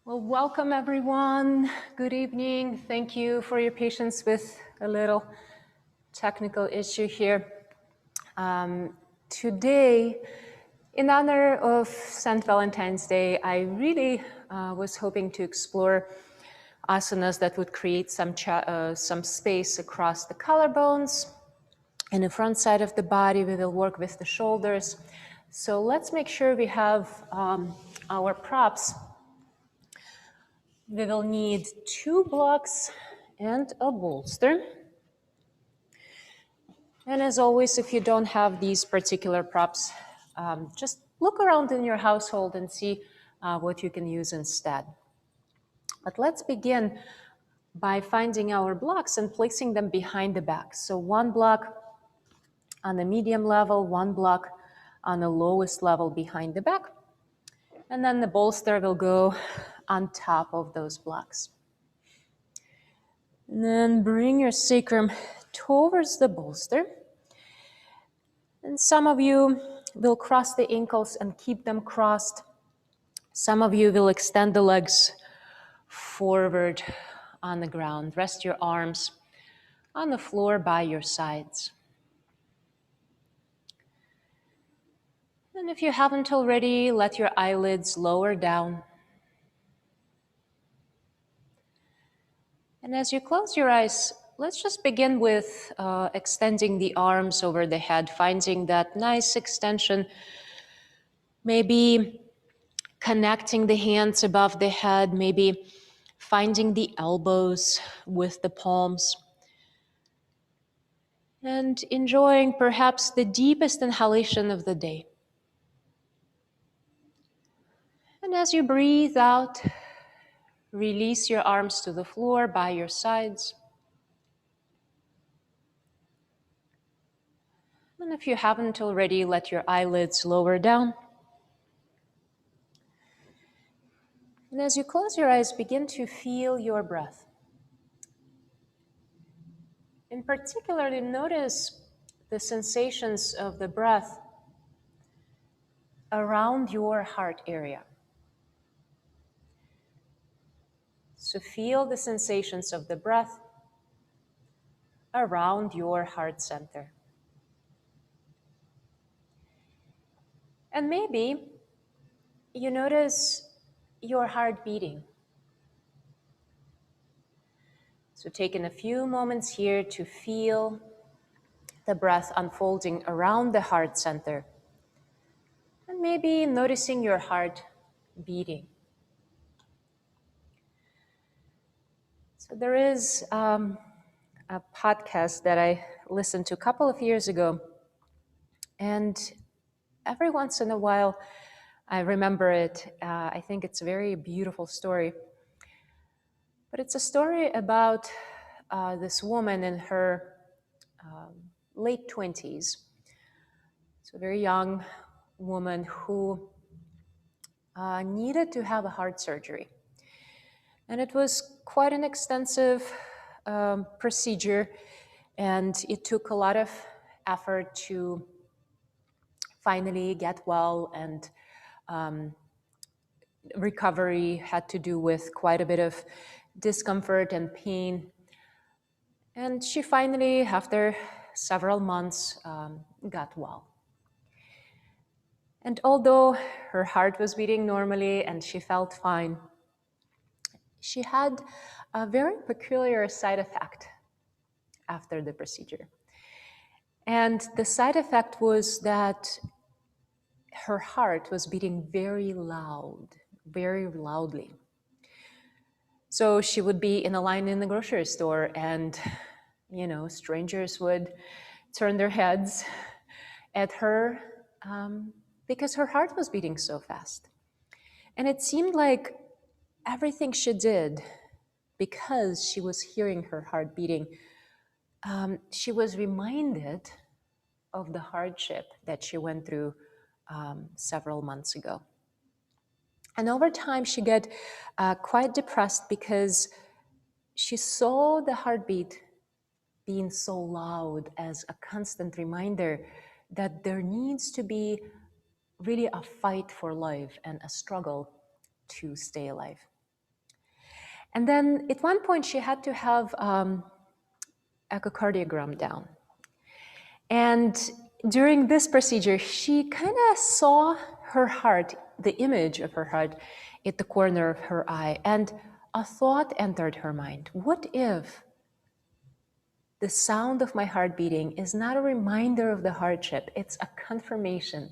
Well, welcome everyone. Good evening. Thank you for your patience with a little technical issue here. Today, in honor of St. Valentine's Day, I really was hoping to explore asanas that would create some space across the collarbones. In the front side of the body, we will work with the shoulders. So let's make sure we have our props. We will need 2 blocks and a bolster. And as always, if you don't have these particular props, just look around in your household and see what you can use instead. But let's begin by finding our blocks and placing them behind the back. So 1 block on the medium level, 1 block on the lowest level behind the back. And then the bolster will go on top of those blocks. And then bring your sacrum towards the bolster. And some of you will cross the ankles and keep them crossed. Some of you will extend the legs forward on the ground. Rest your arms on the floor by your sides. And if you haven't already, let your eyelids lower down. And as you close your eyes, let's just begin with extending the arms over the head, finding that nice extension. Maybe connecting the hands above the head, maybe finding the elbows with the palms. And enjoying perhaps the deepest inhalation of the day. And as you breathe out, release your arms to the floor by your sides. And if you haven't already, let your eyelids lower down. And as you close your eyes, begin to feel your breath. In particular, notice the sensations of the breath around your heart area. So feel the sensations of the breath around your heart center. And maybe you notice your heart beating. So taking a few moments here to feel the breath unfolding around the heart center. And maybe noticing your heart beating. So there is a podcast that I listened to a couple of years ago. And every once in a while, I remember it. I think it's a very beautiful story. But it's a story about this woman in her late 20s. So a very young woman who needed to have a heart surgery. And it was quite an extensive procedure, and it took a lot of effort to finally get well, and recovery had to do with quite a bit of discomfort and pain. And she finally, after several months, got well. And although her heart was beating normally and she felt fine, she had a very peculiar side effect after the procedure. And the side effect was that her heart was beating very loudly. So she would be in a line in the grocery store, and strangers would turn their heads at her because her heart was beating so fast. And it seemed like everything she did, because she was hearing her heart beating, she was reminded of the hardship that she went through several months ago. And over time, she got quite depressed because she saw the heartbeat being so loud as a constant reminder that there needs to be really a fight for life and a struggle to stay alive. And then at one point, she had to have echocardiogram down. And during this procedure, she kind of saw her heart, the image of her heart, at the corner of her eye. And a thought entered her mind. What if the sound of my heart beating is not a reminder of the hardship? It's a confirmation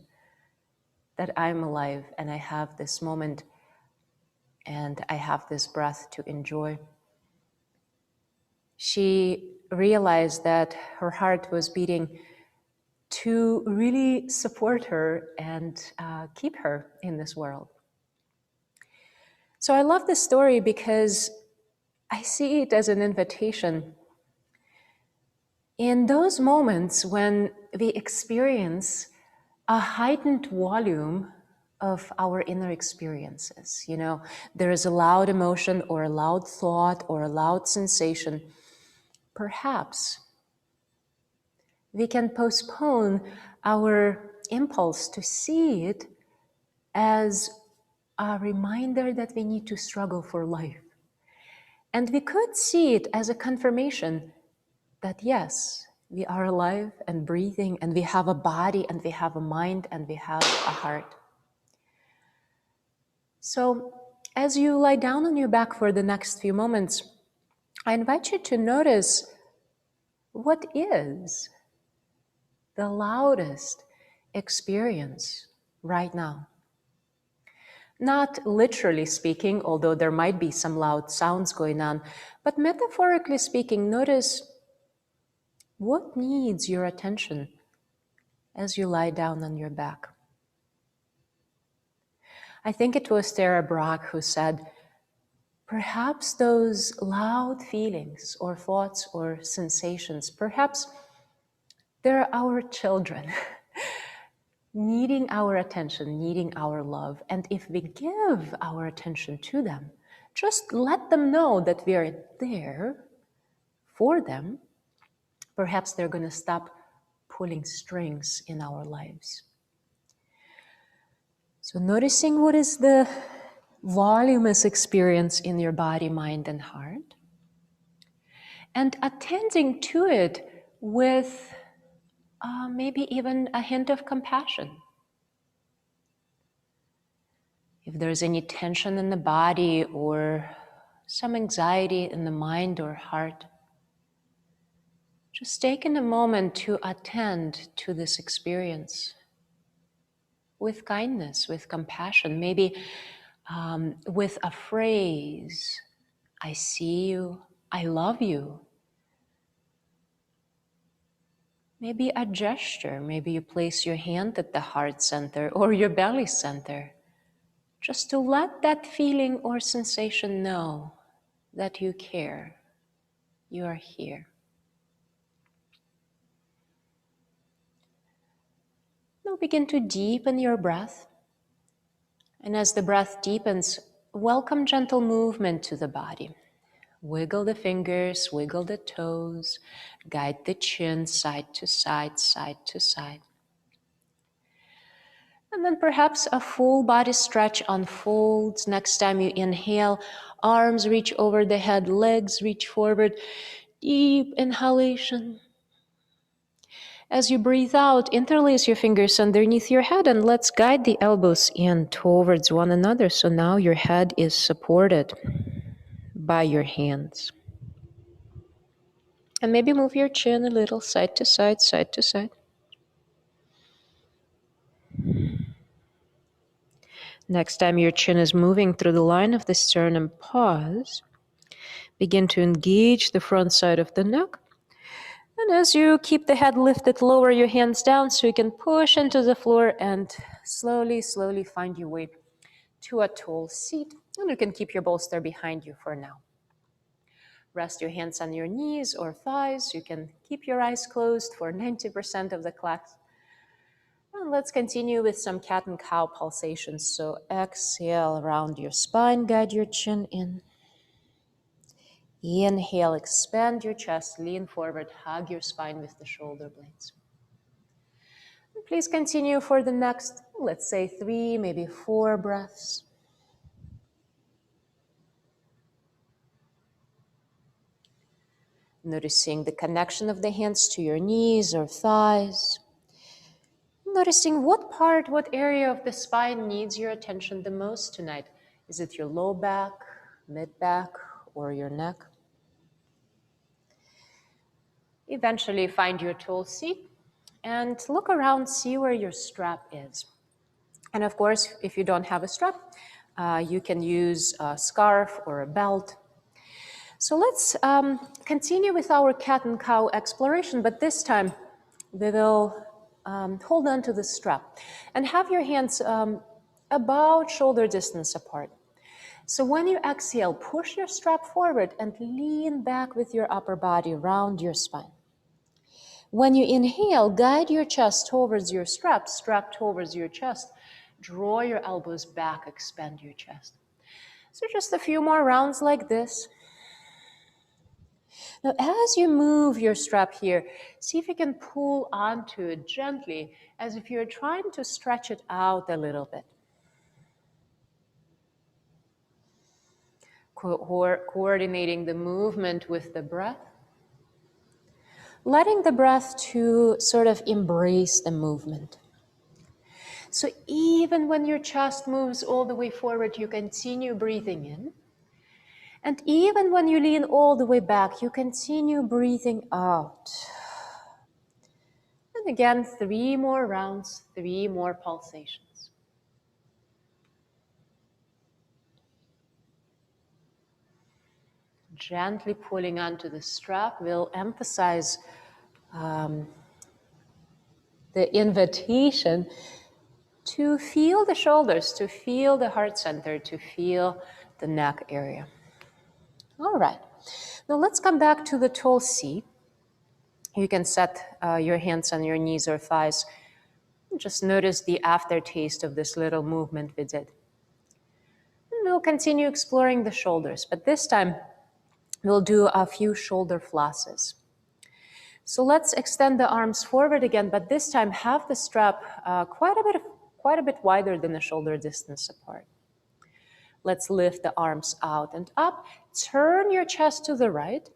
that I'm alive and I have this moment and I have this breath to enjoy. She realized that her heart was beating to really support her and keep her in this world. So I love this story because I see it as an invitation. In those moments when we experience a heightened volume of our inner experiences, there is a loud emotion or a loud thought or a loud sensation, perhaps we can postpone our impulse to see it as a reminder that we need to struggle for life. And we could see it as a confirmation that yes, we are alive and breathing, and we have a body, and we have a mind, and we have a heart. So as you lie down on your back for the next few moments, I invite you to notice what is the loudest experience right now. Not literally speaking, although there might be some loud sounds going on, but metaphorically speaking, notice what needs your attention as you lie down on your back. I think it was Tara Brach who said, perhaps those loud feelings or thoughts or sensations, perhaps they're our children needing our attention, needing our love. And if we give our attention to them, just let them know that we are there for them, perhaps they're going to stop pulling strings in our lives. So noticing what is the voluminous experience in your body, mind, and heart, and attending to it with maybe even a hint of compassion. If there's any tension in the body or some anxiety in the mind or heart, just taking a moment to attend to this experience with kindness, with compassion, maybe with a phrase, I see you, I love you. Maybe a gesture, maybe you place your hand at the heart center or your belly center, just to let that feeling or sensation know that you care, you are here. Now begin to deepen your breath. And as the breath deepens, welcome gentle movement to the body. Wiggle the fingers, wiggle the toes, guide the chin side to side, side to side. And then perhaps a full body stretch unfolds. Next time you inhale, arms reach over the head, legs reach forward. Deep inhalation. As you breathe out, interlace your fingers underneath your head and let's guide the elbows in towards one another. So now your head is supported by your hands. And maybe move your chin a little side to side, side to side. Next time your chin is moving through the line of the sternum, pause. Begin to engage the front side of the neck. And as you keep the head lifted, lower your hands down so you can push into the floor and slowly, slowly find your way to a tall seat. And you can keep your bolster behind you for now. Rest your hands on your knees or thighs. You can keep your eyes closed for 90% of the class. And let's continue with some cat and cow pulsations. So exhale around your spine, guide your chin in. Inhale, expand your chest, lean forward, hug your spine with the shoulder blades. And please continue for the next, let's say 3, maybe 4 breaths. Noticing the connection of the hands to your knees or thighs. Noticing what area of the spine needs your attention the most tonight. Is it your low back, mid back, or your neck? Eventually find your tall seat and look around, see where your strap is. And of course, if you don't have a strap, you can use a scarf or a belt. So let's continue with our cat and cow exploration, but this time we will hold on to the strap and have your hands about shoulder distance apart. So when you exhale, push your strap forward and lean back with your upper body around your spine. When you inhale, guide your chest towards your strap towards your chest. Draw your elbows back, expand your chest. So just a few more rounds like this. Now, as you move your strap here, see if you can pull onto it gently, as if you're trying to stretch it out a little bit. Coordinating the movement with the breath. Letting the breath to sort of embrace the movement. So even when your chest moves all the way forward, you continue breathing in. And even when you lean all the way back, you continue breathing out. And again, 3 more rounds, 3 more pulsations. Gently pulling onto the strap will emphasize the invitation to feel the shoulders, to feel the heart center, to feel the neck area. All right. Now let's come back to the tall seat. You can set your hands on your knees or thighs. Just notice the aftertaste of this little movement we did. And we'll continue exploring the shoulders, but this time we'll do a few shoulder flosses. So let's extend the arms forward again, but this time have the strap quite a bit wider than the shoulder distance apart. Let's lift the arms out and up. Turn your chest to the right.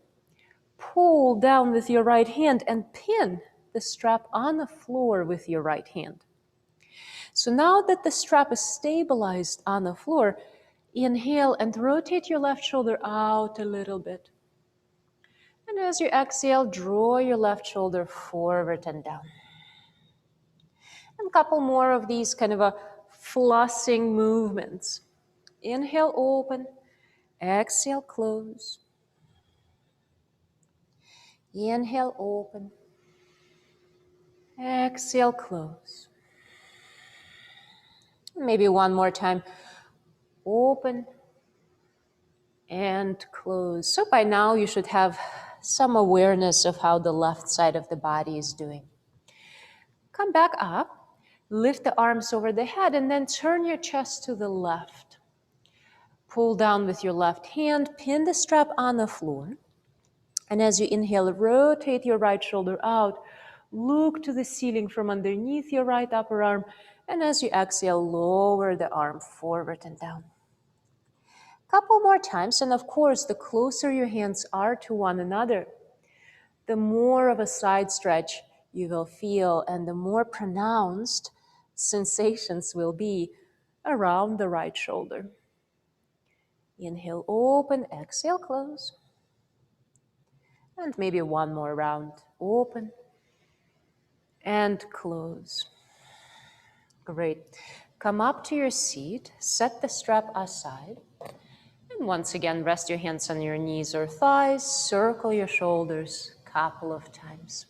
Pull down with your right hand and pin the strap on the floor with your right hand. So now that the strap is stabilized on the floor, inhale and rotate your left shoulder out a little bit. And as you exhale, draw your left shoulder forward and down. And a couple more of these kind of flossing movements. Inhale, open. Exhale, close. Inhale, open. Exhale, close. Maybe one more time. Open and close. So by now you should have some awareness of how the left side of the body is doing. Come back up, lift the arms over the head, and then turn your chest to the left. Pull down with your left hand, pin the strap on the floor. And as you inhale, rotate your right shoulder out. Look to the ceiling from underneath your right upper arm. And as you exhale, lower the arm forward and down. Couple more times, and of course, the closer your hands are to one another, the more of a side stretch you will feel and the more pronounced sensations will be around the right shoulder. Inhale, open, exhale, close. And maybe one more round. Open and close. Great. Come up to your seat, set the strap aside. And once again, rest your hands on your knees or thighs, circle your shoulders a couple of times.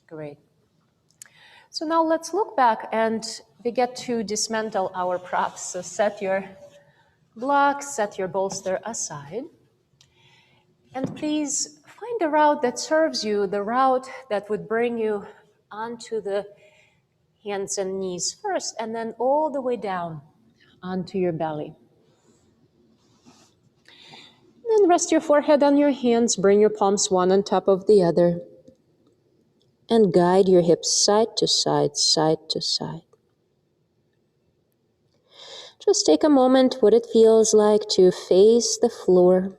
Great. So now let's look back and we get to dismantle our props. So set your blocks, set your bolster aside. And please find a route that serves you, the route that would bring you onto the hands and knees first, and then all the way down onto your belly. And then rest your forehead on your hands, bring your palms one on top of the other, and guide your hips side to side, side to side. Just take a moment what it feels like to face the floor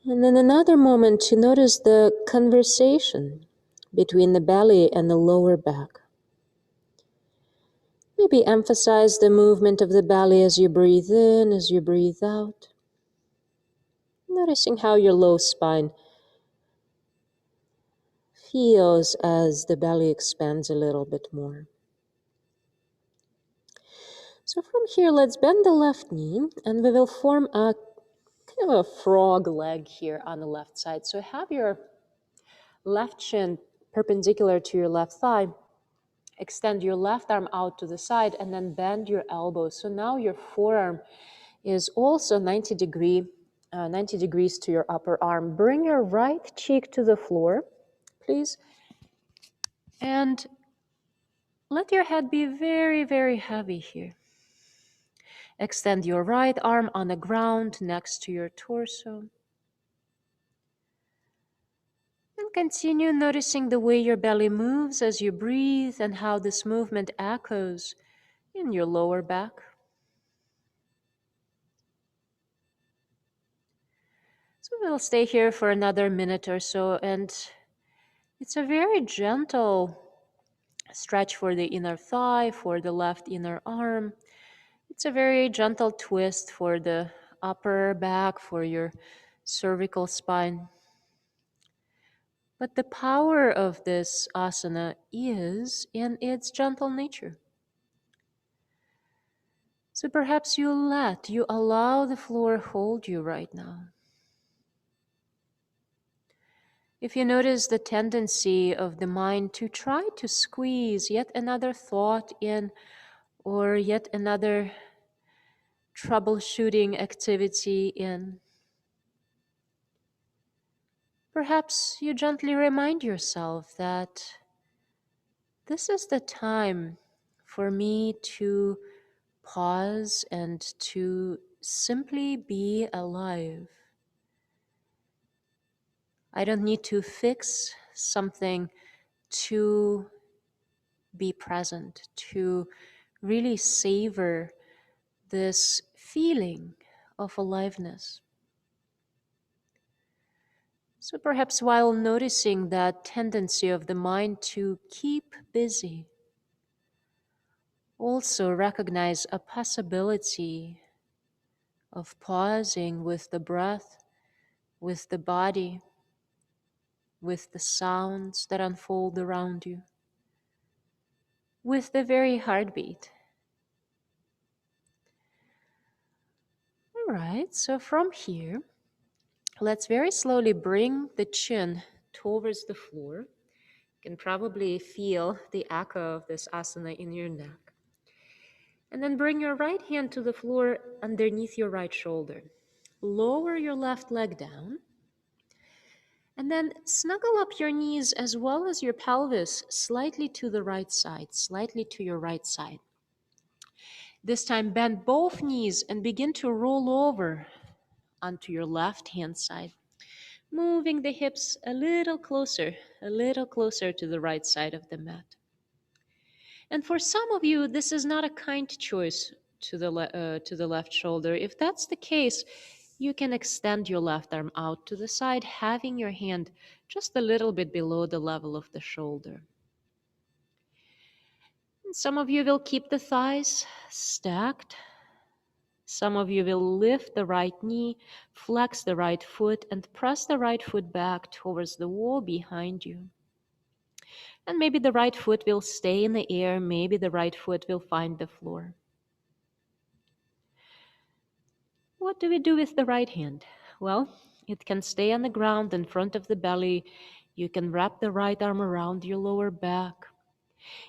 And then another moment to notice the conversation between the belly and the lower back. Maybe emphasize the movement of the belly as you breathe in, as you breathe out. Noticing how your low spine feels as the belly expands a little bit more. So from here, let's bend the left knee and we will form a kind of a frog leg here on the left side. So have your left shin perpendicular to your left thigh. Extend your left arm out to the side and then bend your elbow. So now your forearm is also 90 degrees to your upper arm. Bring your right cheek to the floor, please. And let your head be very, very heavy here. Extend your right arm on the ground next to your torso. And continue noticing the way your belly moves as you breathe and how this movement echoes in your lower back. So we'll stay here for another minute or so, and it's a very gentle stretch for the inner thigh, for the left inner arm. It's a very gentle twist for the upper back, for your cervical spine. But the power of this asana is in its gentle nature. So perhaps you allow the floor hold you right now. If you notice the tendency of the mind to try to squeeze yet another thought in or yet another troubleshooting activity in, perhaps you gently remind yourself that this is the time for me to pause and to simply be alive. I don't need to fix something to be present, to really savor this feeling of aliveness. So perhaps while noticing that tendency of the mind to keep busy, also recognize a possibility of pausing with the breath, with the body, with the sounds that unfold around you, with the very heartbeat. All right, so from here, let's very slowly bring the chin towards the floor. You can probably feel the echo of this asana in your neck. And then bring your right hand to the floor underneath your right shoulder. Lower your left leg down. And then snuggle up your knees as well as your pelvis slightly to the right side, slightly to your right side. This time bend both knees and begin to roll over onto your left hand side, moving the hips a little closer to the right side of the mat. And for some of you, this is not a kind choice to the left shoulder. If that's the case, you can extend your left arm out to the side, having your hand just a little bit below the level of the shoulder. And some of you will keep the thighs stacked. Some of you will lift the right knee, flex the right foot, and press the right foot back towards the wall behind you. And maybe the right foot will stay in the air, maybe the right foot will find the floor. What do we do with the right hand? Well, it can stay on the ground in front of the belly. You can wrap the right arm around your lower back.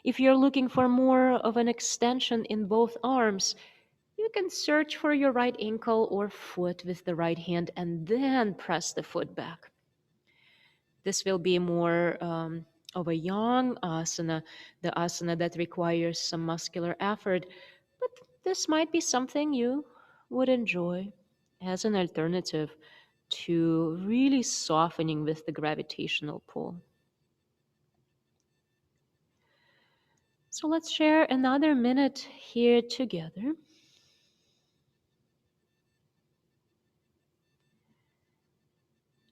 If you're looking for more of an extension in both arms, you can search for your right ankle or foot with the right hand and then press the foot back. This will be more of a yang asana, the asana that requires some muscular effort, but this might be something you would enjoy as an alternative to really softening with the gravitational pull. So let's share another minute here together.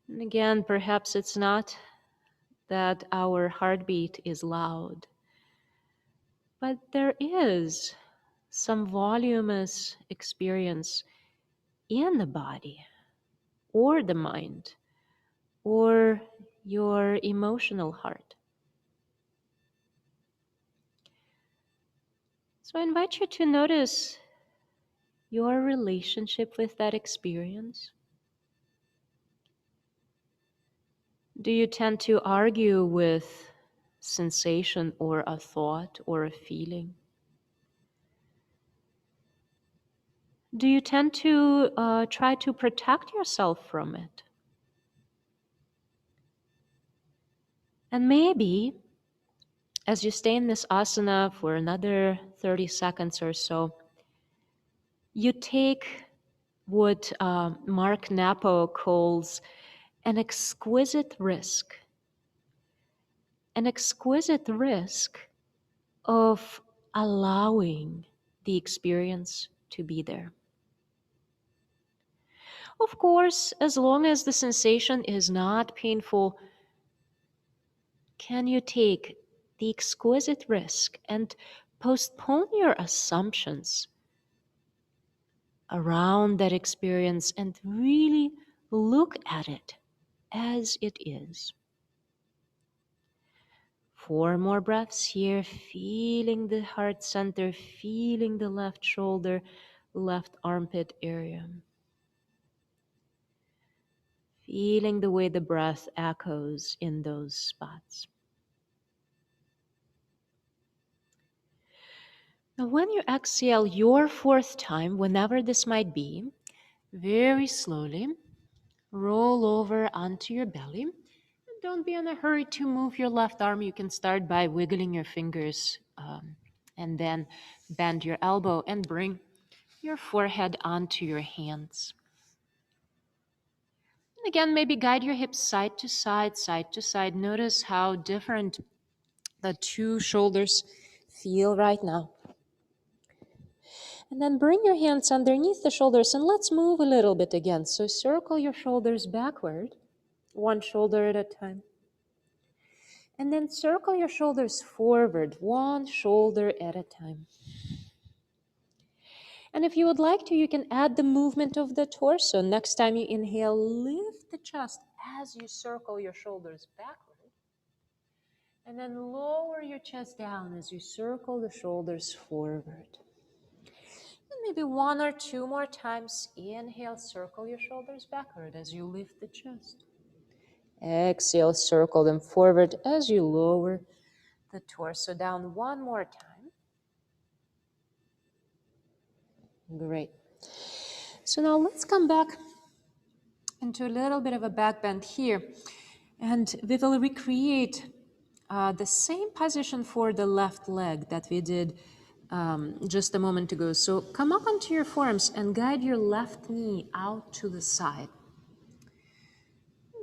And again, perhaps it's not that our heartbeat is loud, but there is some voluminous experience in the body or the mind or your emotional heart. So I invite you to notice your relationship with that experience. Do you tend to argue with sensation or a thought or a feeling? Do you tend to try to protect yourself from it? And maybe as you stay in this asana for another 30 seconds or so, you take what Mark Napo calls an exquisite risk of allowing the experience to be there. Of course, as long as the sensation is not painful, can you take the exquisite risk and postpone your assumptions around that experience and really look at it as it is? 4 more breaths here, feeling the heart center, feeling the left shoulder, left armpit area. Feeling the way the breath echoes in those spots. Now, when you exhale your 4th time, whenever this might be, very slowly roll over onto your belly. And don't be in a hurry to move your left arm. You can start by wiggling your fingers and then bend your elbow and bring your forehead onto your hands. And again, maybe guide your hips side to side, side to side. Notice how different the 2 shoulders feel right now. And then bring your hands underneath the shoulders and let's move a little bit again. So circle your shoulders backward, 1 shoulder at a time. And then circle your shoulders forward, 1 shoulder at a time. And if you would like to, you can add the movement of the torso. Next time you inhale, lift the chest as you circle your shoulders backward. And then lower your chest down as you circle the shoulders forward. And maybe 1 or 2 more times. Inhale, circle your shoulders backward as you lift the chest. Exhale, circle them forward as you lower the torso down 1 more time. Great. So now let's come back into a little bit of a back bend here. And we will recreate the same position for the left leg that we did just a moment ago. So come up onto your forearms and guide your left knee out to the side.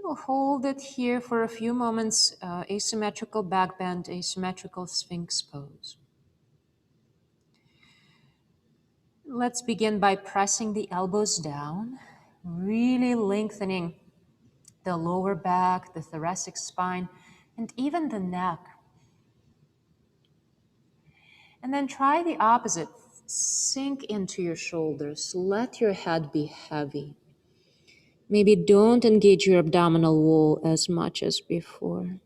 We'll hold it here for a few moments, asymmetrical back bend, asymmetrical sphinx pose. Let's begin by pressing the elbows down, really lengthening the lower back, the thoracic spine, and even the neck. And then try the opposite. Sink into your shoulders. Let your head be heavy. Maybe don't engage your abdominal wall as much as before.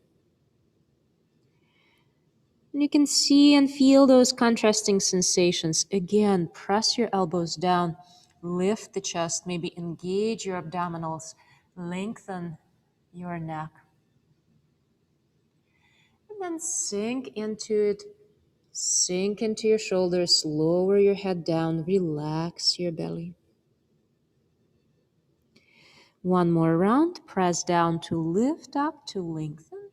And you can see and feel those contrasting sensations. Again, press your elbows down. Lift the chest. Maybe engage your abdominals. Lengthen your neck. And then sink into it. Sink into your shoulders. Lower your head down. Relax your belly. 1 more round. Press down to lift up, to lengthen.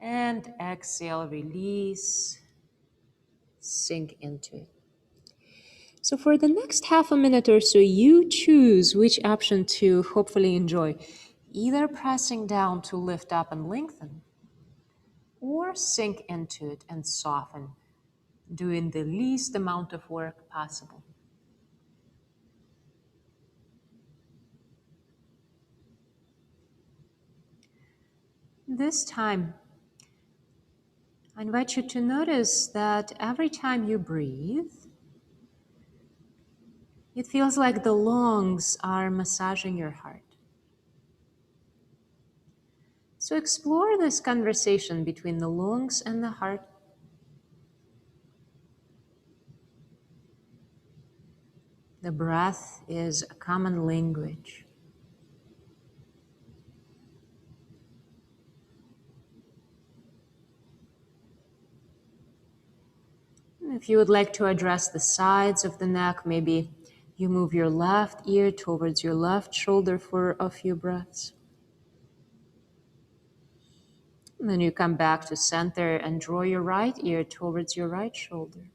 And exhale, release. Sink into it. So for the next half a minute or so, you choose which option to hopefully enjoy. Either pressing down to lift up and lengthen, or sink into it and soften, doing the least amount of work possible. This time, I invite you to notice that every time you breathe, it feels like the lungs are massaging your heart. So explore this conversation between the lungs and the heart. The breath is a common language. If you would like to address the sides of the neck, maybe you move your left ear towards your left shoulder for a few breaths. And then you come back to center and draw your right ear towards your right shoulder.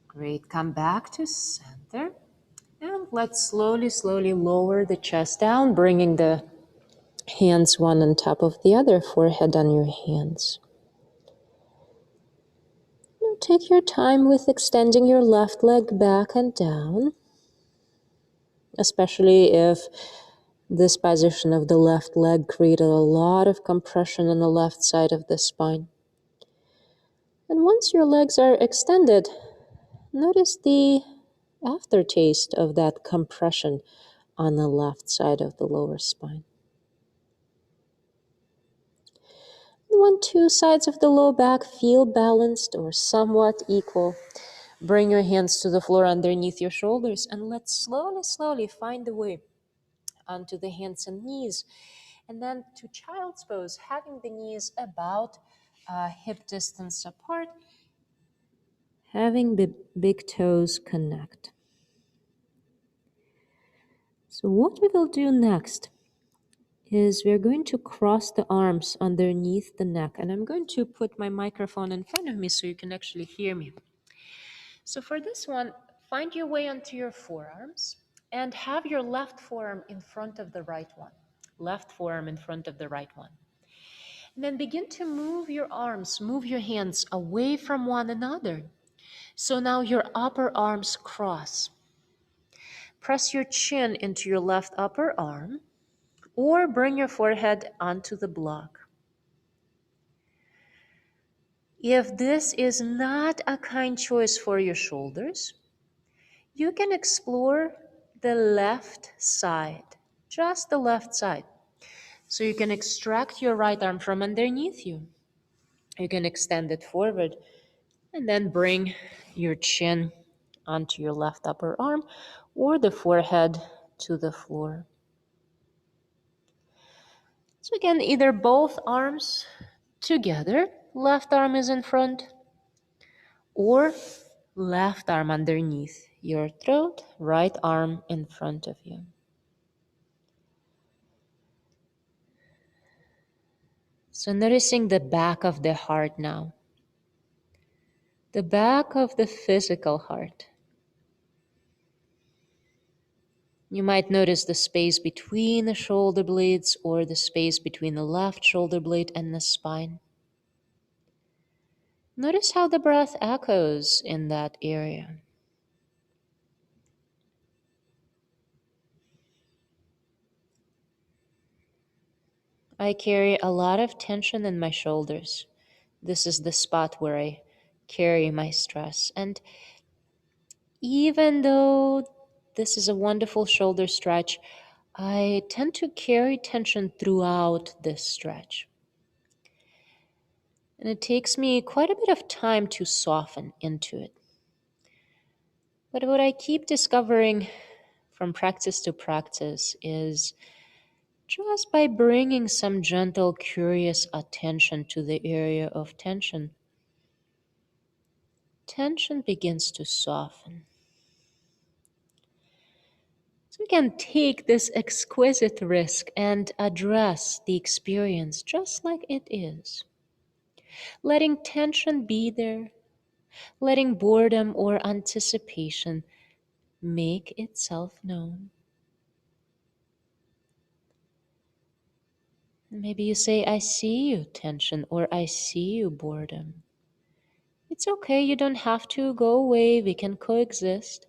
Great. Come back to center. And let's slowly, slowly lower the chest down, bringing the hands one on top of the other, forehead on your hands. Now take your time with extending your left leg back and down, especially if this position of the left leg created a lot of compression on the left side of the spine. And once your legs are extended, notice the aftertaste of that compression on the left side of the lower spine. When two sides of the low back feel balanced or somewhat equal, bring your hands to the floor underneath your shoulders and let's slowly, slowly find the way onto the hands and knees. And then to child's pose, having the knees about hip distance apart, having the big toes connect. So what we will do next is we're going to cross the arms underneath the neck. And I'm going to put my microphone in front of me so you can actually hear me. So for this one, find your way onto your forearms and have your left forearm in front of the right one. Left forearm in front of the right one. And then begin to move your arms, move your hands away from one another. So now your upper arms cross. Press your chin into your left upper arm or bring your forehead onto the block. If this is not a kind choice for your shoulders, you can explore the left side, just the left side. So you can extract your right arm from underneath you. You can extend it forward and then bring your chin onto your left upper arm or the forehead to the floor. So again, either both arms together, left arm is in front, or left arm underneath your throat, right arm in front of you. So noticing the back of the heart now, the back of the physical heart. You might notice the space between the shoulder blades or the space between the left shoulder blade and the spine. Notice how the breath echoes in that area. I carry a lot of tension in my shoulders. This is the spot where I carry my stress. And even though this is a wonderful shoulder stretch, I tend to carry tension throughout this stretch. And it takes me quite a bit of time to soften into it. But what I keep discovering from practice to practice is just by bringing some gentle, curious attention to the area of tension, tension begins to soften. So we can take this exquisite risk and address the experience just like it is. Letting tension be there, letting boredom or anticipation make itself known. Maybe you say, I see you, tension, or I see you, boredom. It's okay, you don't have to go away, we can coexist.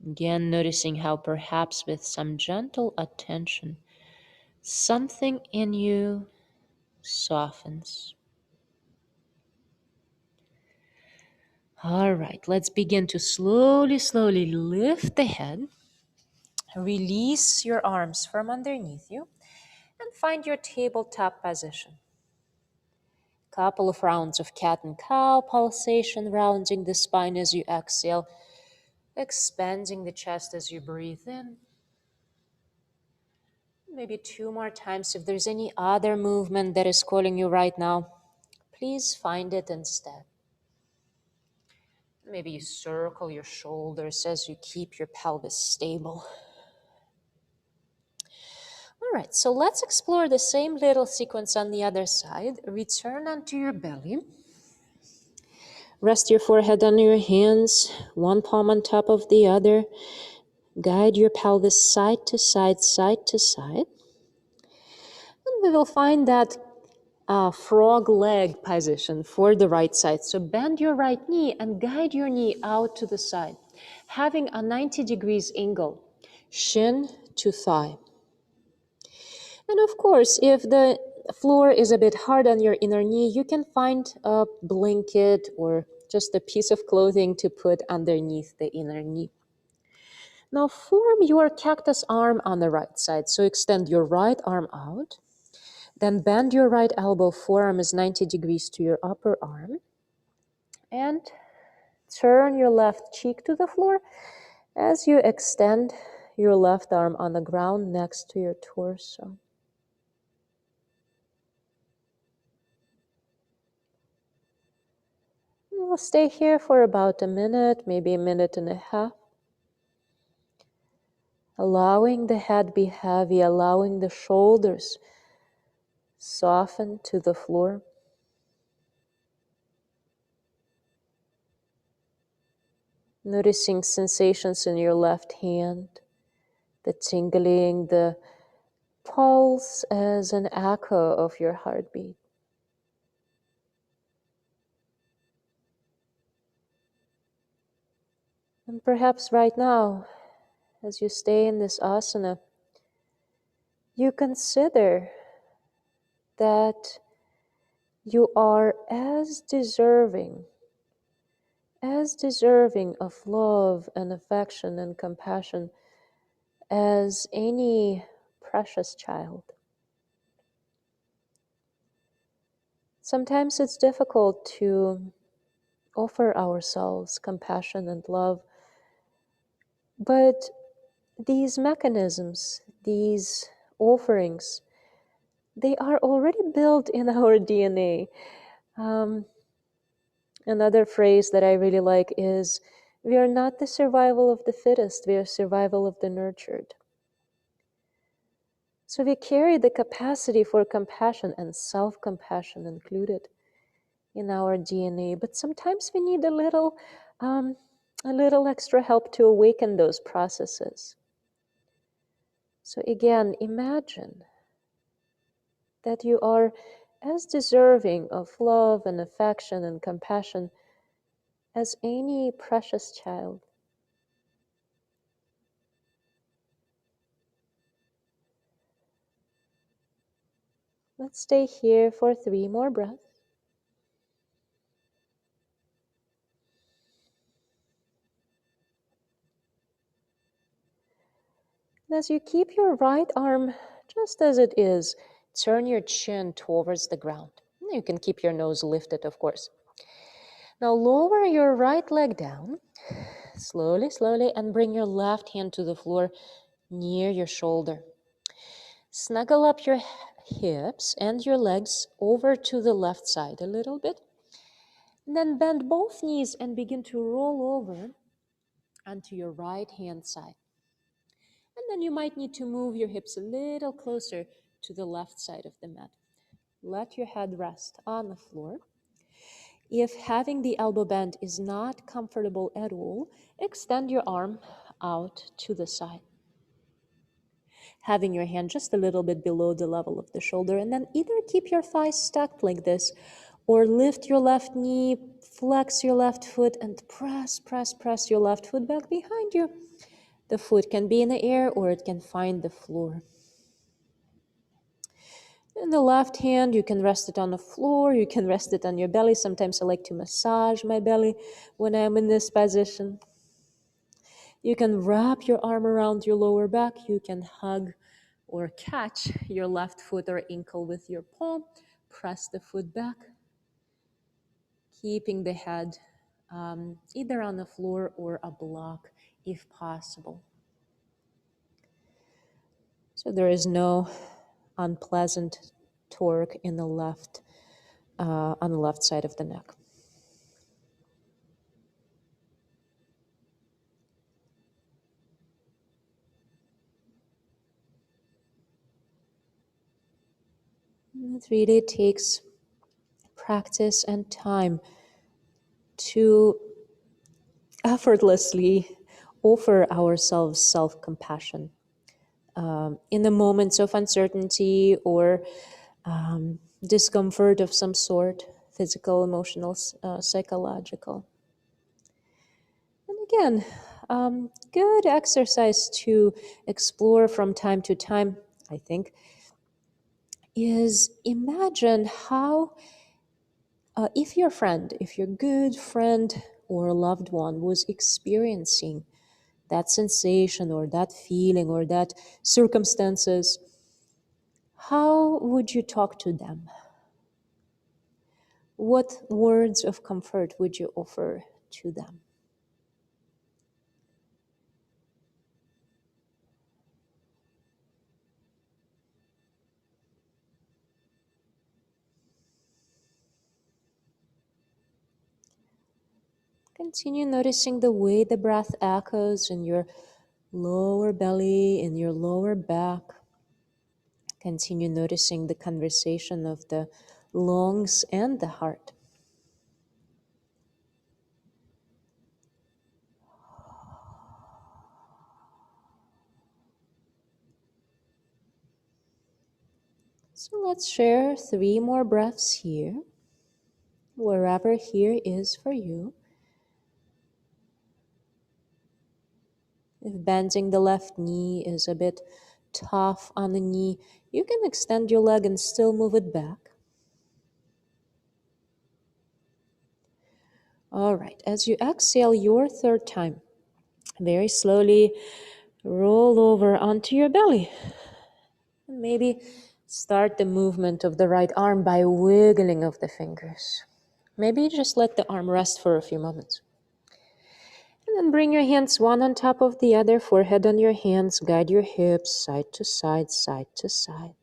Again, noticing how perhaps with some gentle attention, something in you softens. All right, let's begin to slowly, slowly lift the head. Release your arms from underneath you and find your tabletop position. Couple of rounds of cat and cow pulsation, rounding the spine as you exhale, expanding the chest as you breathe in. Maybe two more times. If there's any other movement that is calling you right now, please find it instead. Maybe you circle your shoulders as you keep your pelvis stable. All right, so let's explore the same little sequence on the other side. Return onto your belly. Rest your forehead on your hands, one palm on top of the other. Guide your pelvis side to side, side to side. And we will find that frog leg position for the right side. So bend your right knee and guide your knee out to the side, having a 90 degrees angle, shin to thigh. And of course, if the floor is a bit hard on your inner knee, you can find a blanket or just a piece of clothing to put underneath the inner knee. Now form your cactus arm on the right side. So extend your right arm out. Then bend your right elbow, forearm is 90 degrees to your upper arm. And turn your left cheek to the floor as you extend your left arm on the ground next to your torso. We'll stay here for about a minute, maybe a minute and a half. Allowing the head be heavy, allowing the shoulders soften to the floor. Noticing sensations in your left hand, the tingling, the pulse as an echo of your heartbeat. And perhaps right now, as you stay in this asana, you consider that you are as deserving of love and affection and compassion as any precious child. Sometimes it's difficult to offer ourselves compassion and love, but these mechanisms, these offerings, they are already built in our DNA. Another phrase that I really like is, we are not the survival of the fittest, we are survival of the nurtured. So we carry the capacity for compassion and self-compassion included in our DNA, but sometimes we need a little extra help to awaken those processes. So again, imagine that you are as deserving of love and affection and compassion as any precious child. Let's stay here for 3 more breaths. And as you keep your right arm just as it is, turn your chin towards the ground. You can keep your nose lifted, of course. Now lower your right leg down, slowly, slowly, and bring your left hand to the floor near your shoulder. Snuggle up your hips and your legs over to the left side a little bit. And then bend both knees and begin to roll over onto your right hand side. And then you might need to move your hips a little closer to the left side of the mat. Let your head rest on the floor. If having the elbow bend is not comfortable at all, extend your arm out to the side. Having your hand just a little bit below the level of the shoulder, and then either keep your thighs stacked like this, or lift your left knee, flex your left foot, and press your left foot back behind you. The foot can be in the air or it can find the floor. In the left hand, you can rest it on the floor, you can rest it on your belly. Sometimes I like to massage my belly when I'm in this position. You can wrap your arm around your lower back. You can hug or catch your left foot or ankle with your palm. Press the foot back, keeping the head either on the floor or a block if possible. So there is no unpleasant torque in the left on the left side of the neck. It really takes practice and time to effortlessly offer ourselves self-compassion in the moments of uncertainty or discomfort of some sort, physical, emotional, psychological. And again, good exercise to explore from time to time, I think, is imagine how, if your friend, if your good friend or loved one was experiencing that sensation or that feeling or that circumstances, how would you talk to them? What words of comfort would you offer to them? Continue noticing the way the breath echoes in your lower belly, in your lower back. Continue noticing the conversation of the lungs and the heart. So let's share 3 more breaths here, wherever here is for you. If bending the left knee is a bit tough on the knee, you can extend your leg and still move it back. All right, as you exhale your 3rd time, very slowly roll over onto your belly. And maybe start the movement of the right arm by wiggling of the fingers. Maybe just let the arm rest for a few moments. And then bring your hands one on top of the other, forehead on your hands, guide your hips side to side, side to side.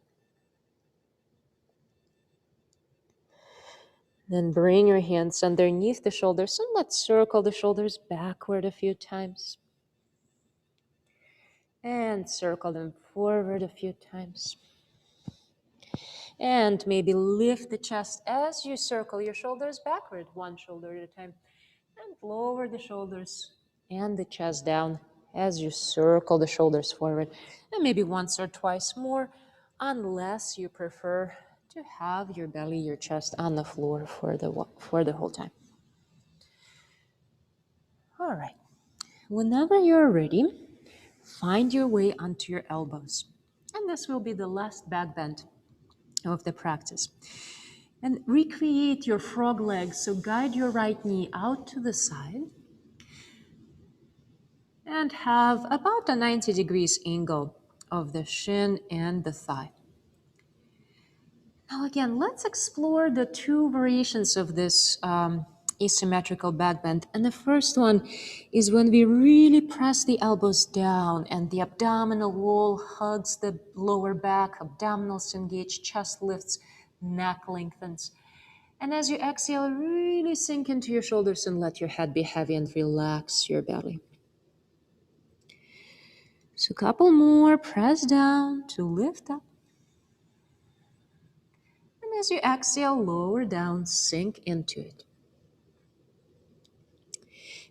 Then bring your hands underneath the shoulders and let's circle the shoulders backward a few times. And circle them forward a few times. And maybe lift the chest as you circle your shoulders backward, one shoulder at a time. And lower the shoulders and the chest down as you circle the shoulders forward. And maybe once or twice more, unless you prefer to have your belly, your chest on the floor for the whole time. All right. Whenever you're ready, find your way onto your elbows. And this will be the last back bend of the practice. And recreate your frog legs. So guide your right knee out to the side and have about a 90 degrees angle of the shin and the thigh. Now again, let's explore the 2 variations of this asymmetrical back bend. And the first one is when we really press the elbows down and the abdominal wall hugs the lower back, abdominals engage, chest lifts, neck lengthens. And as you exhale, really sink into your shoulders and let your head be heavy and relax your belly. So a couple more, press down to lift up. And as you exhale, lower down, sink into it.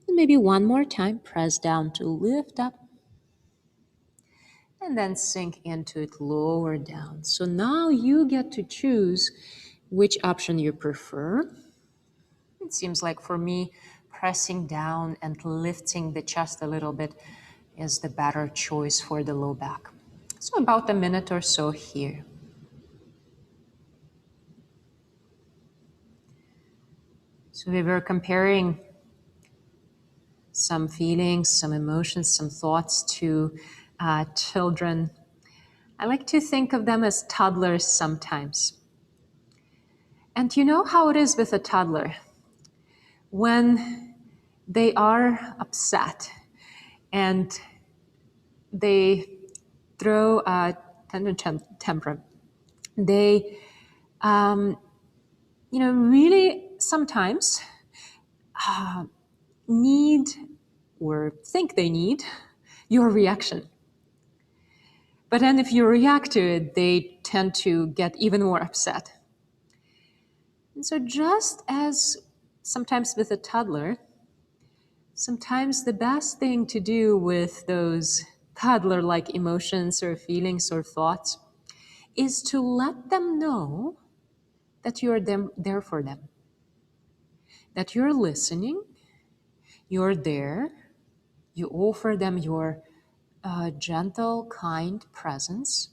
And maybe one more time, press down to lift up. And then sink into it, lower down. So now you get to choose which option you prefer. It seems like for me, pressing down and lifting the chest a little bit is the better choice for the low back. So about a minute or so here. So we were comparing some feelings, some emotions, some thoughts to children. I like to think of them as toddlers sometimes. And you know how it is with a toddler. When they are upset and they throw a tantrum, they, really sometimes need or think they need your reaction. But then if you react to it, they tend to get even more upset. And so, just as sometimes with a toddler, sometimes the best thing to do with those toddler like emotions or feelings or thoughts is to let them know that you're there for them, that you're listening, you're there, you offer them your gentle, kind presence,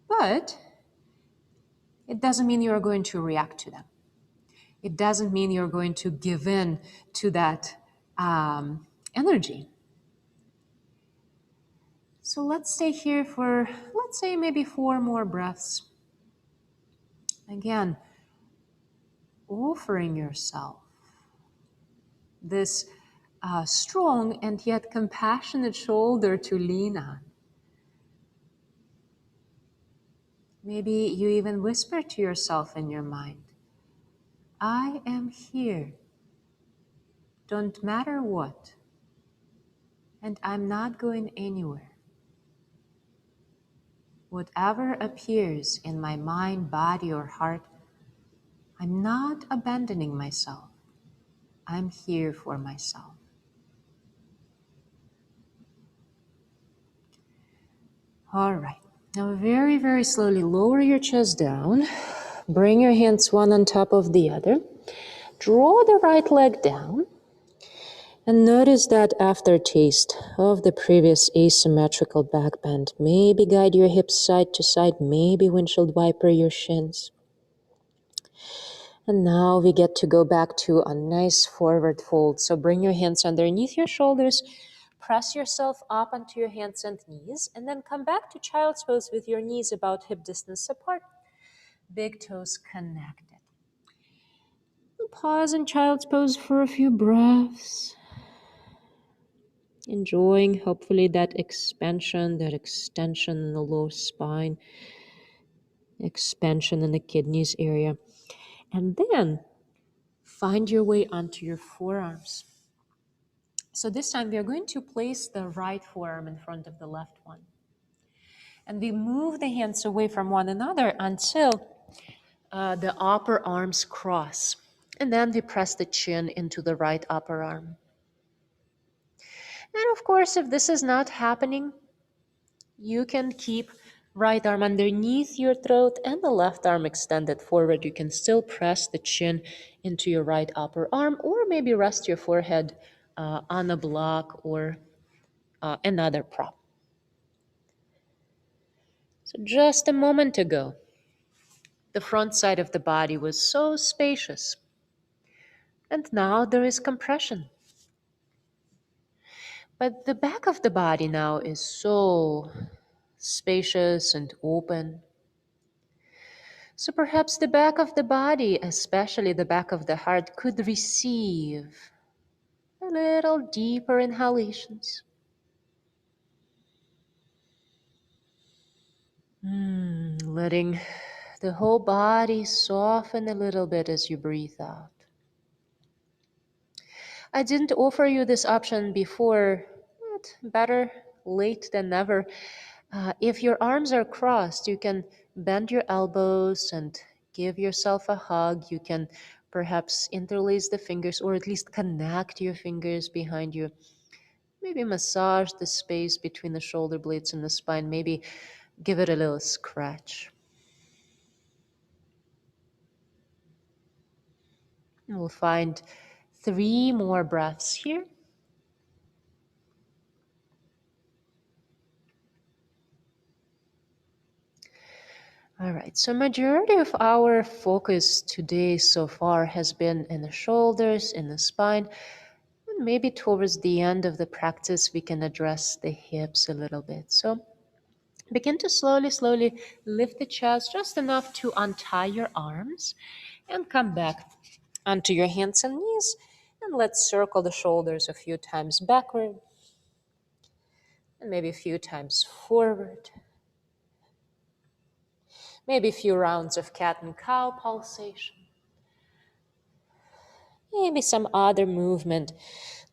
but it doesn't mean you're going to react to them. It doesn't mean you're going to give in to that energy. So let's stay here for, let's say, maybe 4 more breaths. Again, offering yourself this strong and yet compassionate shoulder to lean on. Maybe you even whisper to yourself in your mind, I am here, don't matter what, and I'm not going anywhere. Whatever appears in my mind, body, or heart, I'm not abandoning myself. I'm here for myself. All right. Now, very, very slowly lower your chest down. Bring your hands one on top of the other. Draw the right leg down. And notice that aftertaste of the previous asymmetrical back bend. Maybe guide your hips side to side. Maybe windshield wiper your shins. And now we get to go back to a nice forward fold. So bring your hands underneath your shoulders. Press yourself up onto your hands and knees. And then come back to child's pose with your knees about hip distance apart. Big toes connected. We'll pause in child's pose for a few breaths. Enjoying, hopefully, that expansion, that extension in the low spine, expansion in the kidneys area. And then find your way onto your forearms. So this time we are going to place the right forearm in front of the left one. And we move the hands away from one another until the upper arms cross. And then we press the chin into the right upper arm. And of course, if this is not happening, you can keep right arm underneath your throat and the left arm extended forward. You can still press the chin into your right upper arm, or maybe rest your forehead on a block or another prop. So just a moment ago, the front side of the body was so spacious, and now there is compression. But the back of the body now is so spacious and open. So perhaps the back of the body, especially the back of the heart, could receive a little deeper inhalations. Letting the whole body soften a little bit as you breathe out. I didn't offer you this option before, but better late than never. If your arms are crossed, you can bend your elbows and give yourself a hug. You can perhaps interlace the fingers or at least connect your fingers behind you. Maybe massage the space between the shoulder blades and the spine. Maybe give it a little scratch. And we'll find 3 more breaths here. All right, so majority of our focus today so far has been in the shoulders, in the spine, and maybe towards the end of the practice we can address the hips a little bit. So begin to slowly lift the chest just enough to untie your arms and come back onto your hands and knees. And let's circle the shoulders a few times backward and maybe a few times forward. Maybe a few rounds of cat and cow pulsation. Maybe some other movement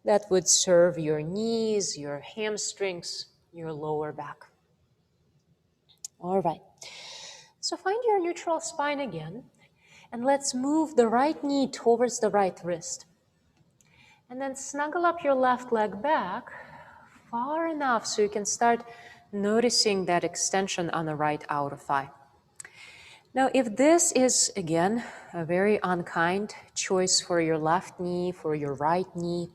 that would serve your knees, your hamstrings, your lower back. All right. So find your neutral spine again, and let's move the right knee towards the right wrist. And then snuggle up your left leg back far enough so you can start noticing that extension on the right outer thigh. Now, if this is, again, a very unkind choice for your left knee, for your right knee,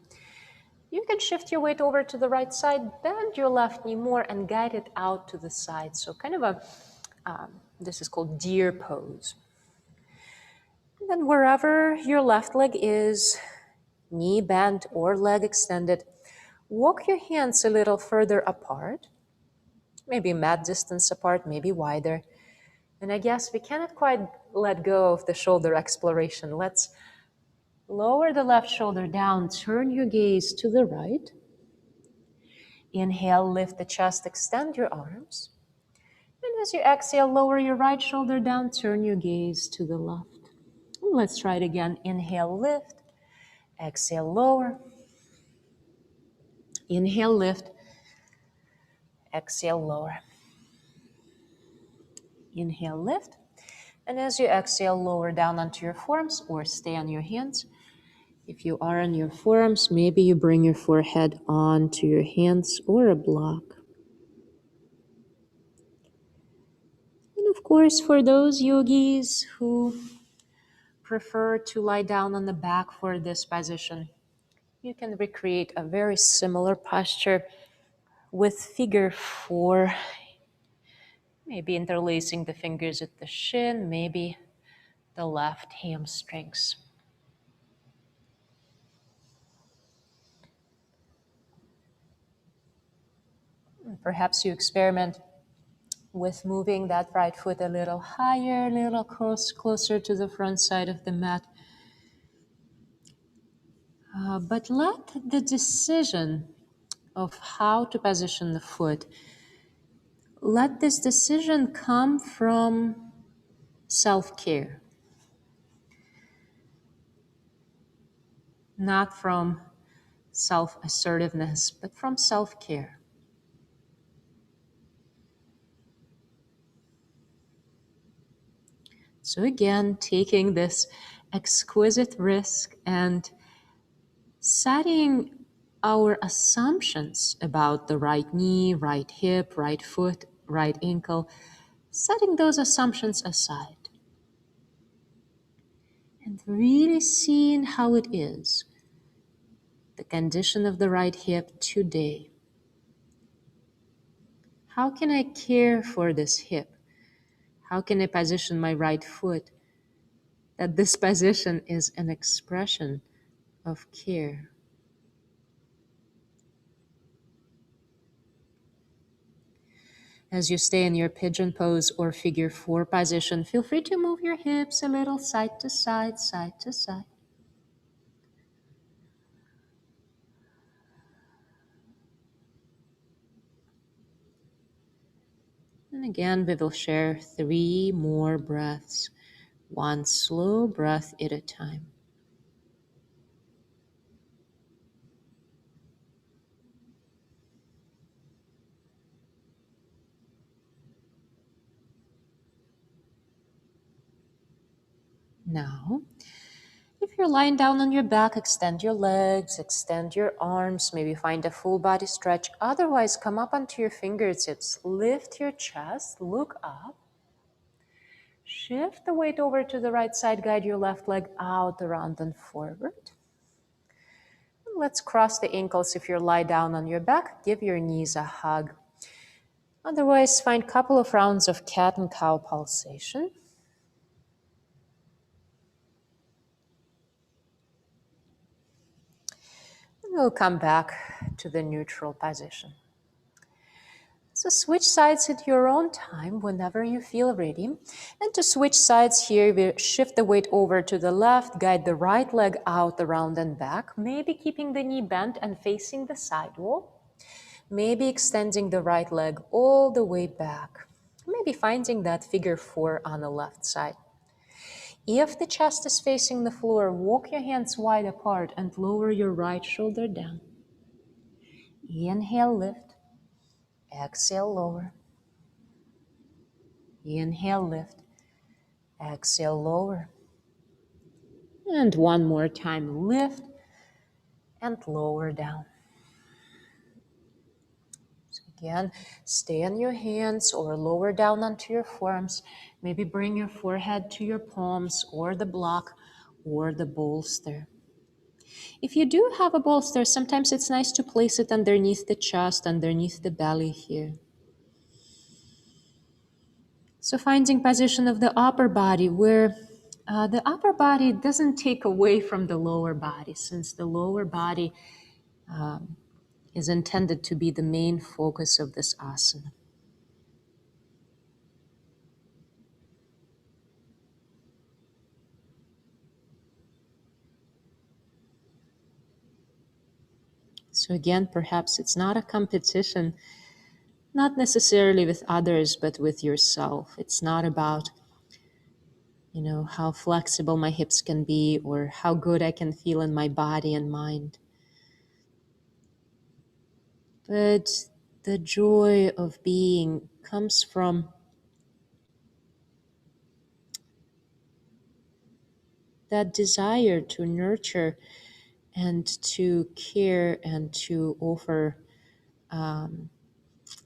you can shift your weight over to the right side, bend your left knee more, and guide it out to the side. So kind of this is called deer pose. And then wherever your left leg is, knee bent or leg extended, walk your hands a little further apart, maybe mat distance apart, maybe wider. And I guess we cannot quite let go of the shoulder exploration. Let's lower the left shoulder down, turn your gaze to the right. Inhale, lift the chest, extend your arms. And as you exhale, lower your right shoulder down, turn your gaze to the left. And let's try it again. Inhale, lift. Exhale, lower. Inhale, lift. Exhale, lower. Inhale, lift. And as you exhale, lower down onto your forearms or stay on your hands. If you are on your forearms, maybe you bring your forehead onto your hands or a block. And of course, for those yogis who prefer to lie down on the back for this position, you can recreate a very similar posture with figure 4, maybe interlacing the fingers at the shin, maybe the left hamstrings. Perhaps you experiment with moving that right foot a little higher, a little closer to the front side of the mat. But let the decision of how to position the foot, let this decision come from self-care, not from self-assertiveness, but from self-care. So again, taking this exquisite risk and setting our assumptions about the right knee, right hip, right foot, right ankle, setting those assumptions aside and really seeing how it is, the condition of the right hip today. How can I care for this hip? How can I position my right foot that this position is an expression of care? As you stay in your pigeon pose or figure 4 position, feel free to move your hips a little side to side, side to side. And again, we will share 3 more breaths, one slow breath at a time. Now, if you're lying down on your back, extend your legs, extend your arms, maybe find a full body stretch. Otherwise, come up onto your fingertips, lift your chest, look up. Shift the weight over to the right side, guide your left leg out, around, and forward. Let's cross the ankles if you're lie down on your back. Give your knees a hug. Otherwise, find a couple of rounds of cat and cow pulsation. And we'll come back to the neutral position. So switch sides at your own time whenever you feel ready. And to switch sides here, we shift the weight over to the left, guide the right leg out, around and back, maybe keeping the knee bent and facing the side wall. Maybe extending the right leg all the way back. Maybe finding that figure four on the left side. If the chest is facing the floor, walk your hands wide apart and lower your right shoulder down. Inhale, lift. Exhale, lower. Inhale, lift. Exhale, lower. And one more time, lift and lower down. So again, stay on your hands or lower down onto your forearms. Maybe bring your forehead to your palms or the block or the bolster. If you do have a bolster, sometimes it's nice to place it underneath the chest, underneath the belly here. So finding position of the upper body where the upper body doesn't take away from the lower body, since the lower body is intended to be the main focus of this asana. So again, perhaps it's not a competition, not necessarily with others, but with yourself. It's not about, how flexible my hips can be or how good I can feel in my body and mind. But the joy of being comes from that desire to nurture and to care and to offer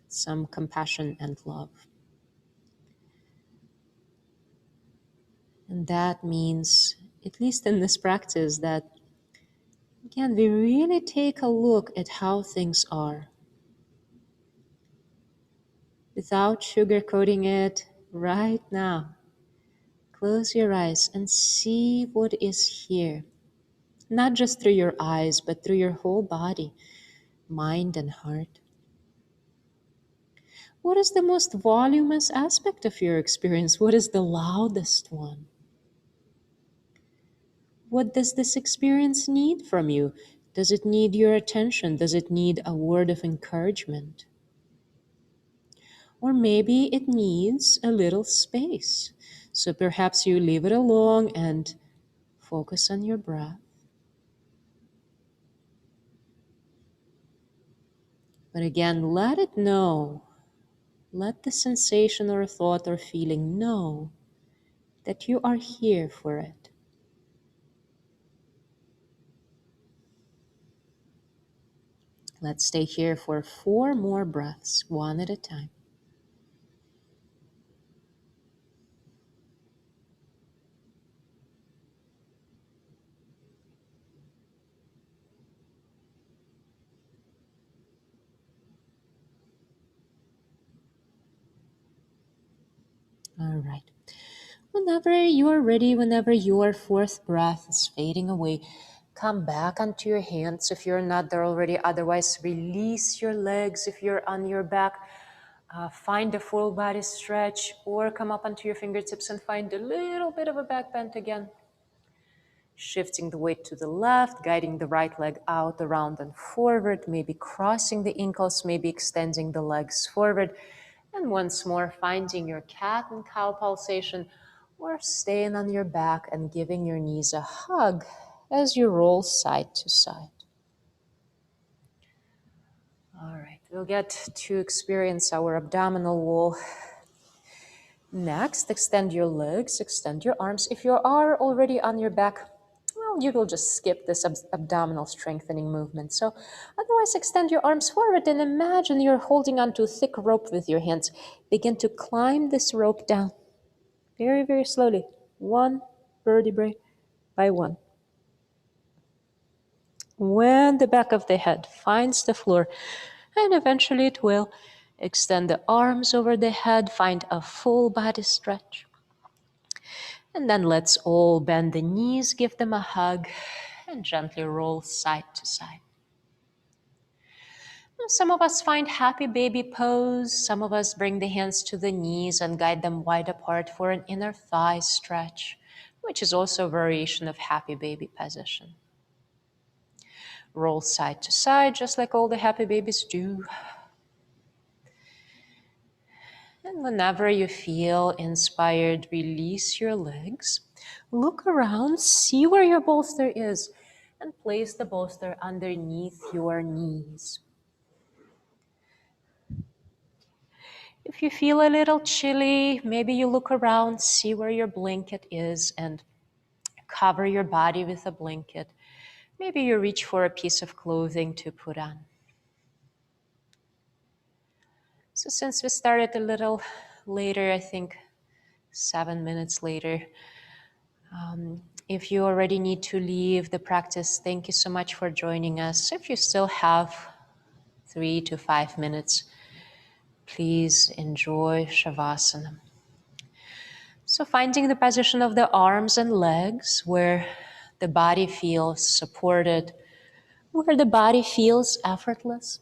some compassion and love. And that means, at least in this practice, that again, we really take a look at how things are without sugarcoating it right now. Close your eyes and see what is here, not just through your eyes, but through your whole body, mind, and heart. What is the most voluminous aspect of your experience? What is the loudest one? What does this experience need from you? Does it need your attention? Does it need a word of encouragement? Or maybe it needs a little space. So perhaps you leave it alone and focus on your breath. But again, let it know. Let the sensation or thought or feeling know that you are here for it. Let's stay here for 4 more breaths, one at a time. All right. Whenever you are ready, whenever your 4th breath is fading away, come back onto your hands if you're not there already. Otherwise, release your legs if you're on your back. Find a full body stretch or come up onto your fingertips and find a little bit of a back bend again. Shifting the weight to the left, guiding the right leg out, around and forward, maybe crossing the ankles, maybe extending the legs forward. And once more, finding your cat and cow pulsation or staying on your back and giving your knees a hug as you roll side to side. All right, we'll get to experience our abdominal wall. Next, extend your legs, extend your arms. If you are already on your back, well, you will just skip this abdominal strengthening movement. So otherwise, extend your arms forward and imagine you're holding onto a thick rope with your hands. Begin to climb this rope down very, very slowly, one vertebrae by one. When the back of the head finds the floor, and eventually it will, Extend the arms over the head, find a full body stretch. And then let's all bend the knees, give them a hug, and gently roll side to side. Some of us find happy baby pose. Some of us bring the hands to the knees and guide them wide apart for an inner thigh stretch, which is also a variation of happy baby position. Roll side to side, just like all the happy babies do. And whenever you feel inspired, release your legs. Look around, see where your bolster is, and place the bolster underneath your knees. If you feel a little chilly, maybe you look around, see where your blanket is, and cover your body with a blanket. Maybe you reach for a piece of clothing to put on. So since we started a little later, I think 7 minutes later, if you already need to leave the practice, thank you so much for joining us. If you still have 3 to 5 minutes, please enjoy Shavasana. So finding the position of the arms and legs where the body feels supported, where the body feels effortless.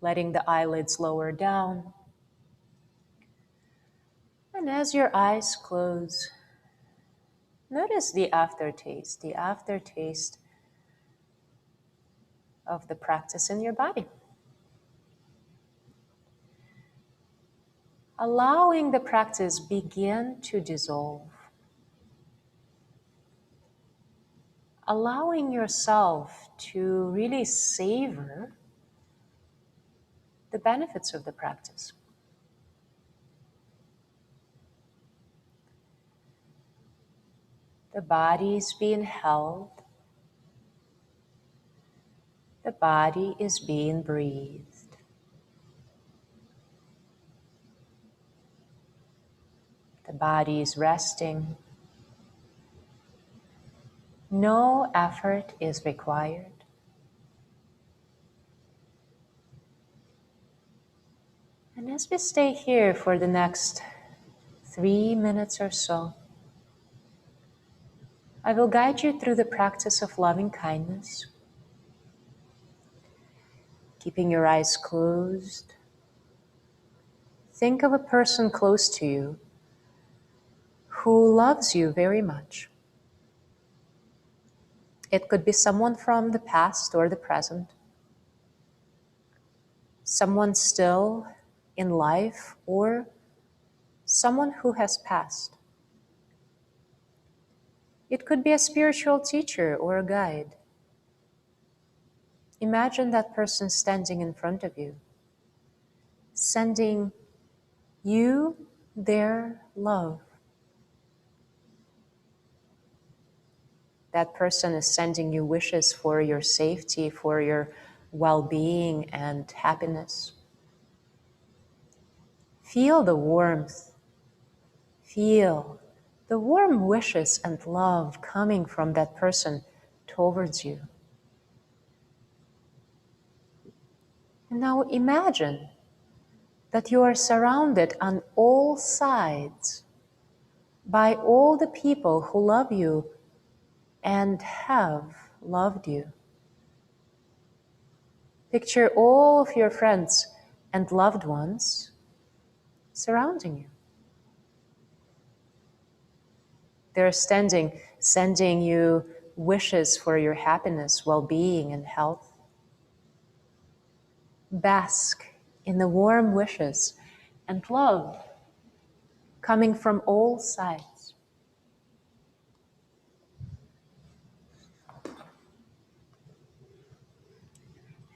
Letting the eyelids lower down. And as your eyes close, notice the aftertaste of the practice in your body. Allowing the practice begin to dissolve. Allowing yourself to really savor the benefits of the practice. The body is being held. The body is being breathed. The body is resting. No effort is required. And as we stay here for the next 3 minutes or so, I will guide you through the practice of loving kindness, keeping your eyes closed. Think of a person close to you who loves you very much. It could be someone from the past or the present, someone still in life, or someone who has passed. It could be a spiritual teacher or a guide. Imagine that person standing in front of you, sending you their love. That person is sending you wishes for your safety, for your well-being and happiness. Feel the warmth. Feel the warm wishes and love coming from that person towards you. And now imagine that you are surrounded on all sides by all the people who love you and have loved you. Picture all of your friends and loved ones surrounding you. They're standing, sending you wishes for your happiness, well-being, and health. Bask in the warm wishes and love coming from all sides.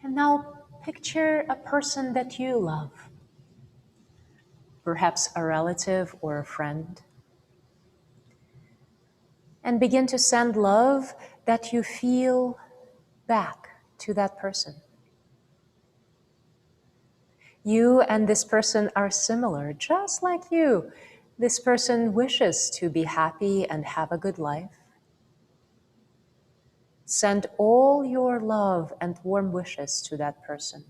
And now picture a person that you love, perhaps a relative or a friend, and begin to send love that you feel back to that person. You and this person are similar, just like you. This person wishes to be happy and have a good life. Send all your love and warm wishes to that person.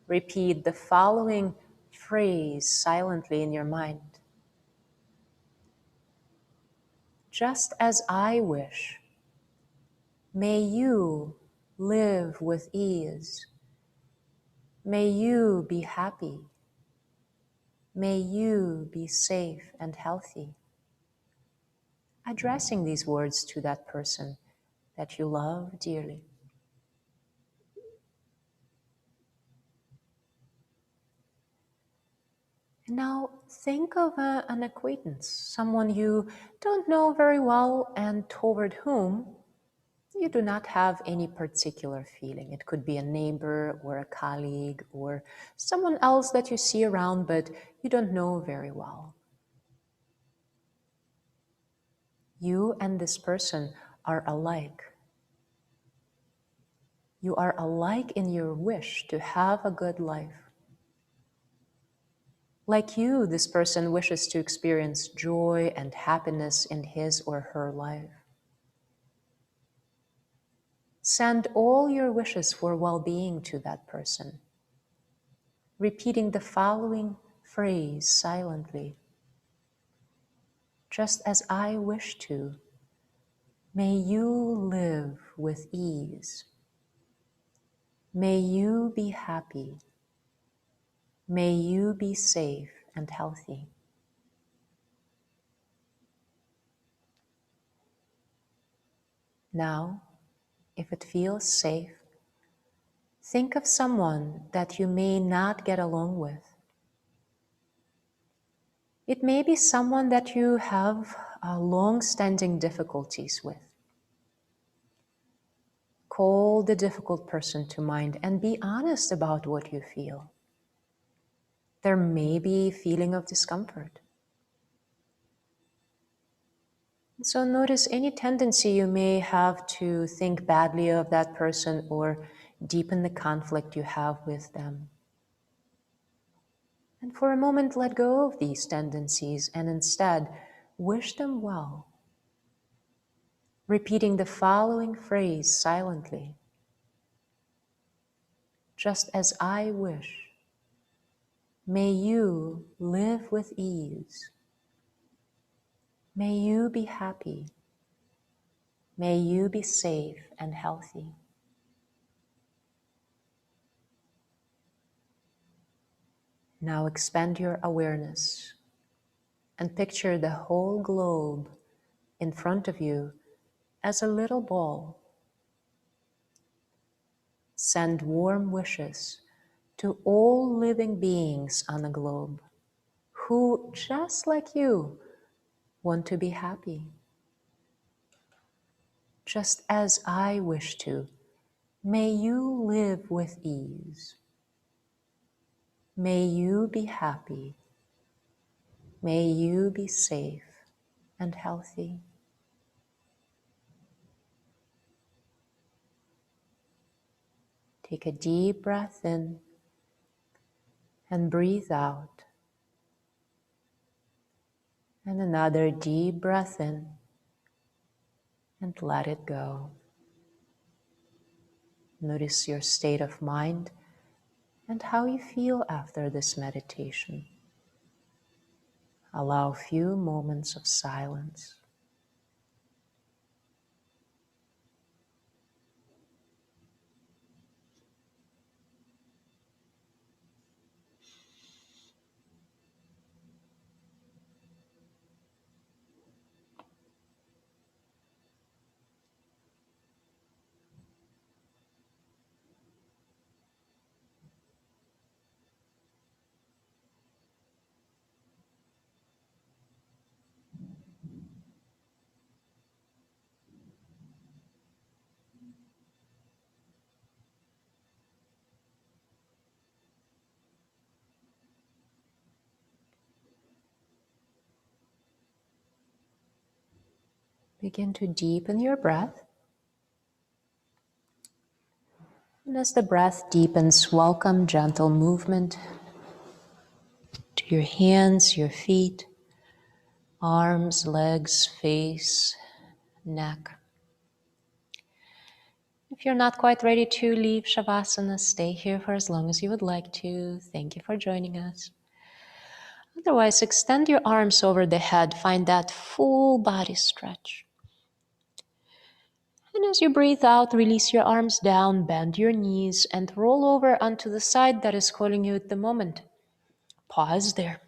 Repeat the following phrase silently in your mind. Just as I wish, may you live with ease. May you be happy. May you be safe and healthy. Addressing these words to that person that you love dearly. And now think of an acquaintance, someone you don't know very well and toward whom you do not have any particular feeling. It could be a neighbor or a colleague or someone else that you see around but you don't know very well. You and this person are alike. You are alike in your wish to have a good life. Like you, this person wishes to experience joy and happiness in his or her life. Send all your wishes for well-being to that person, repeating the following phrase silently. Just as I wish to, may you live with ease. May you be happy. May you be safe and healthy. Now, if it feels safe, think of someone that you may not get along with. It may be someone that you have long-standing difficulties with. Call the difficult person to mind and be honest about what you feel. There may be a feeling of discomfort. So notice any tendency you may have to think badly of that person or deepen the conflict you have with them. And for a moment, let go of these tendencies and instead wish them well, repeating the following phrase silently. Just as I wish, may you live with ease. May you be happy. May you be safe and healthy. Now expand your awareness and picture the whole globe in front of you as a little ball. Send warm wishes to all living beings on the globe who, just like you, want to be happy. Just as I wish to, may you live with ease. May you be happy. May you be safe and healthy. Take a deep breath in and breathe out. And another deep breath in and let it go. Notice your state of mind and how you feel after this meditation. Allow a few moments of silence. Begin to deepen your breath. And as the breath deepens, welcome gentle movement to your hands, your feet, arms, legs, face, neck. If you're not quite ready to leave Shavasana, stay here for as long as you would like to. Thank you for joining us. Otherwise, extend your arms over the head. Find that full body stretch. And as you breathe out, release your arms down, bend your knees, and roll over onto the side that is calling you at the moment. Pause there.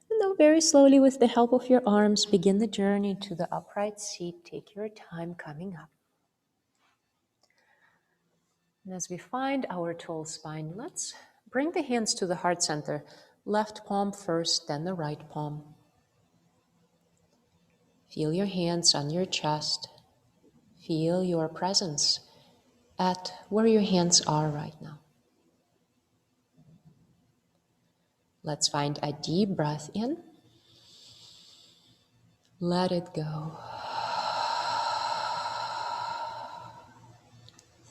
And now very slowly, with the help of your arms, begin the journey to the upright seat. Take your time coming up. And as we find our tall spine, let's bring the hands to the heart center. Left palm first, then the right palm. Feel your hands on your chest. Feel your presence at where your hands are right now. Let's find a deep breath in. Let it go.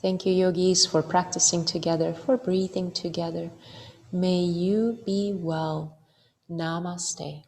Thank you, yogis, for practicing together, for breathing together. May you be well. Namaste.